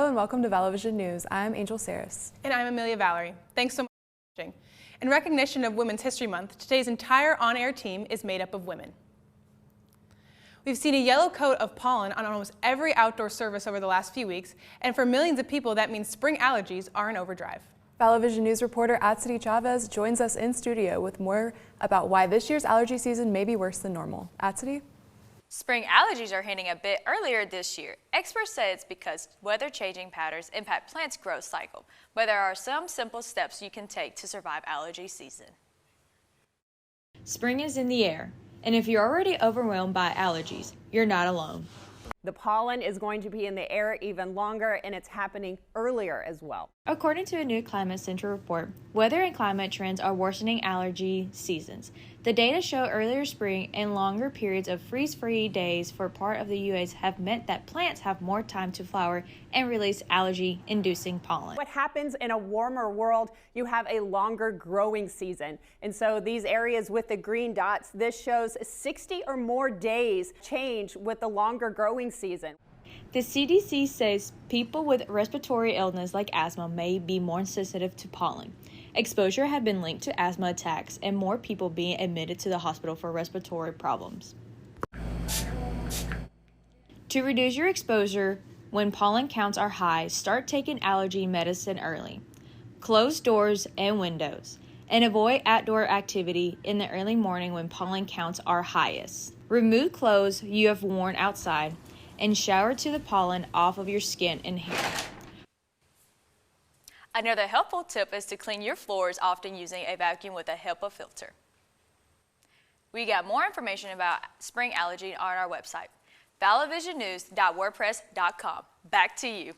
Hello and welcome to Vallo Vision News. I'm Angel Saris. And I'm Amelia Valerie. Thanks so much for watching. In recognition of Women's History Month, today's entire on-air team is made up of women. We've seen a yellow coat of pollen on almost every outdoor service over the last few weeks, and for millions of people that means spring allergies are in overdrive. Vallo Vision News reporter Atsidi Chavez joins us in studio with more about why this year's allergy season may be worse than normal. Atsidi? Spring allergies are hitting a bit earlier this year. Experts say it's because weather-changing patterns impact plants' growth cycle, but there are some simple steps you can take to survive allergy season. Spring is in the air, and if you're already overwhelmed by allergies, you're not alone. The pollen is going to be in the air even longer, and it's happening earlier as well. According to a new Climate Center report, weather and climate trends are worsening allergy seasons. The data show earlier spring and longer periods of freeze-free days for part of the U.S. have meant that plants have more time to flower and release allergy-inducing pollen. What happens in a warmer world, you have a longer growing season. And so these areas with the green dots, this shows 60 or more days change with the longer growing season. The CDC says people with respiratory illness like asthma may be more sensitive to pollen. Exposure had been linked to asthma attacks and more people being admitted to the hospital for respiratory problems. To reduce your exposure when pollen counts are high, start taking allergy medicine early. Close doors and windows, and avoid outdoor activity in the early morning when pollen counts are highest. Remove clothes you have worn outside and shower to the pollen off of your skin and hair. Another helpful tip is to clean your floors often using a vacuum with a HEPA filter. We got more information about spring allergy on our website, vallovisionnews.wordpress.com. Back to you.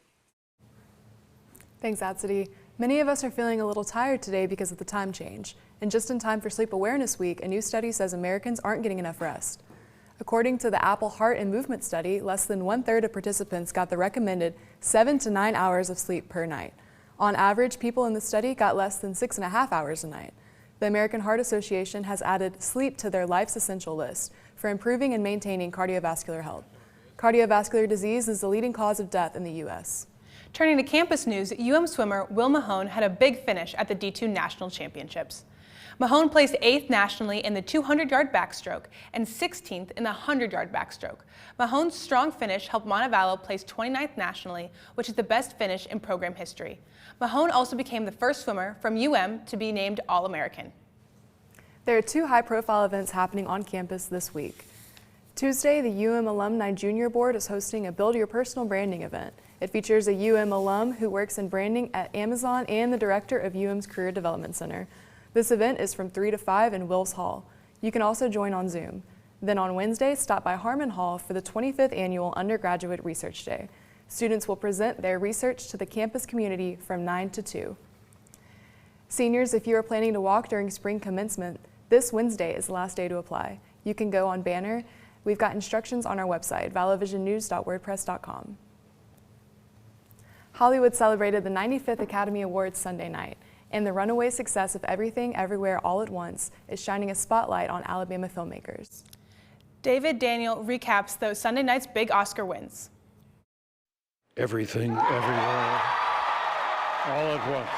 Thanks, Atsidi. Many of us are feeling a little tired today because of the time change. And just in time for Sleep Awareness Week, a new study says Americans aren't getting enough rest. According to the Apple Heart and Movement Study, less than 1/3 of participants got the recommended 7 to 9 hours of sleep per night. On average, people in the study got less than 6.5 hours a night. The American Heart Association has added sleep to their Life's Essential list for improving and maintaining cardiovascular health. Cardiovascular disease is the leading cause of death in the U.S. Turning to campus news, swimmer Will Mahone had a big finish at the D2 National Championships. Mahone placed 8th nationally in the 200-yard backstroke and 16th in the 100-yard backstroke. Mahone's strong finish helped Montevallo place 29th nationally, which is the best finish in program history. Mahone also became the first swimmer from to be named All-American. There are 2 high-profile events happening on campus this week. Tuesday, the Alumni Junior Board is hosting a Build Your Personal Branding event. It features a alum who works in branding at Amazon and the director of Career Development Center. This event is from 3 to 5 in Wills Hall. You can also join on Zoom. Then on Wednesday, stop by Harmon Hall for the 25th Annual Undergraduate Research Day. Students will present their research to the campus community from 9 to 2. Seniors, if you are planning to walk during spring commencement, this Wednesday is the last day to apply. You can go on banner. We've got instructions on our website, vallovisionnews.wordpress.com. Hollywood celebrated the 95th Academy Awards Sunday night, and the runaway success of Everything, Everywhere, All at Once is shining a spotlight on Alabama filmmakers. David Daniel recaps those Sunday night's big Oscar wins. Everything, Everywhere, All at Once.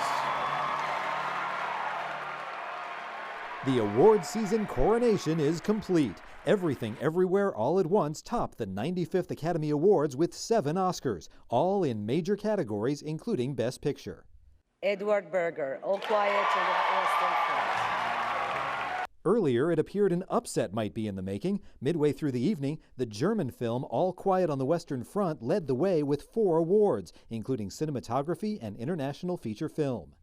The award season coronation is complete. Everything, Everywhere, All at Once topped the 95th Academy Awards with 7 Oscars, all in major categories including Best Picture. Edward Berger, All Quiet on the Western Front. Earlier, it appeared an upset might be in the making. Midway through the evening, the German film All Quiet on the Western Front led the way with 4 awards, including cinematography and international feature film.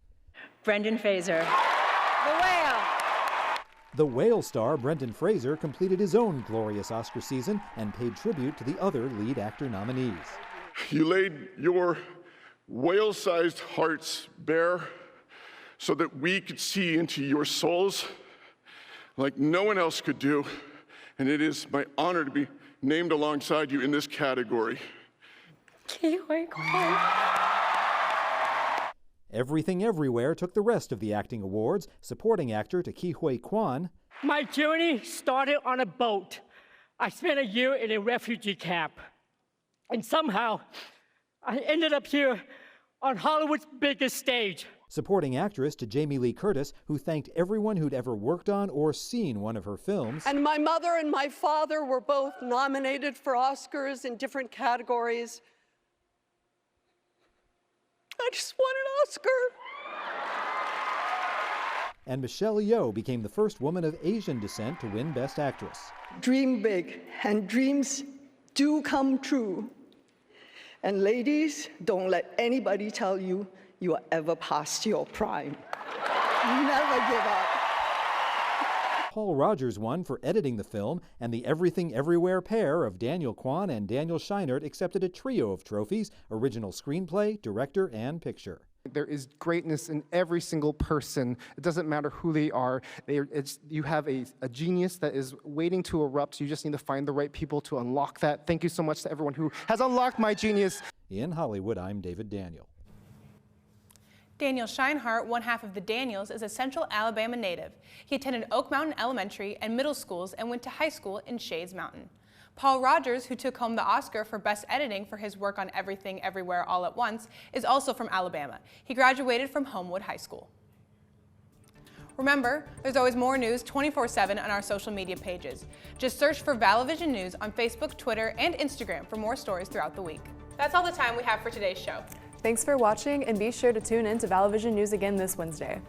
Brendan Fraser. The Whale. The Whale star Brendan Fraser completed his own glorious Oscar season and paid tribute to the other lead actor nominees. You laid your whale-sized hearts bare so that we could see into your souls like no one else could do, and it is my honor to be named alongside you in this category. Everything Everywhere took the rest of the acting awards. Supporting actor to Ke Huy Quan. My journey started on a boat. I spent a year in a refugee camp, and somehow I ended up here on Hollywood's biggest stage. Supporting actress to Jamie Lee Curtis, who thanked everyone who'd ever worked on or seen one of her films. And my mother and my father were both nominated for Oscars in different categories. I just want an Oscar. And Michelle Yeoh became the first woman of Asian descent to win Best Actress. Dream big, and dreams do come true. And ladies, don't let anybody tell you you are ever past your prime. Never give up. Paul Rogers won for editing the film, and the Everything Everywhere pair of Daniel Kwan and Daniel Scheinert accepted a trio of trophies: original screenplay, director, and picture. There is greatness in every single person. It doesn't matter who they are. You have a genius that is waiting to erupt. You just need to find the right people to unlock that. Thank you so much to everyone who has unlocked my genius. In Hollywood, I'm David Daniel. Daniel Scheinert, one half of the Daniels, is a Central Alabama native. He attended Oak Mountain Elementary and middle schools and went to high school in Shades Mountain. Paul Rogers, who took home the Oscar for Best Editing for his work on Everything Everywhere All at Once, is also from Alabama. He graduated from Homewood High School. Remember, there's always more news 24/7 on our social media pages. Just search for ValloVision News on Facebook, Twitter, and Instagram for more stories throughout the week. That's all the time we have for today's show. Thanks for watching, and be sure to tune in to ValloVision News again this Wednesday.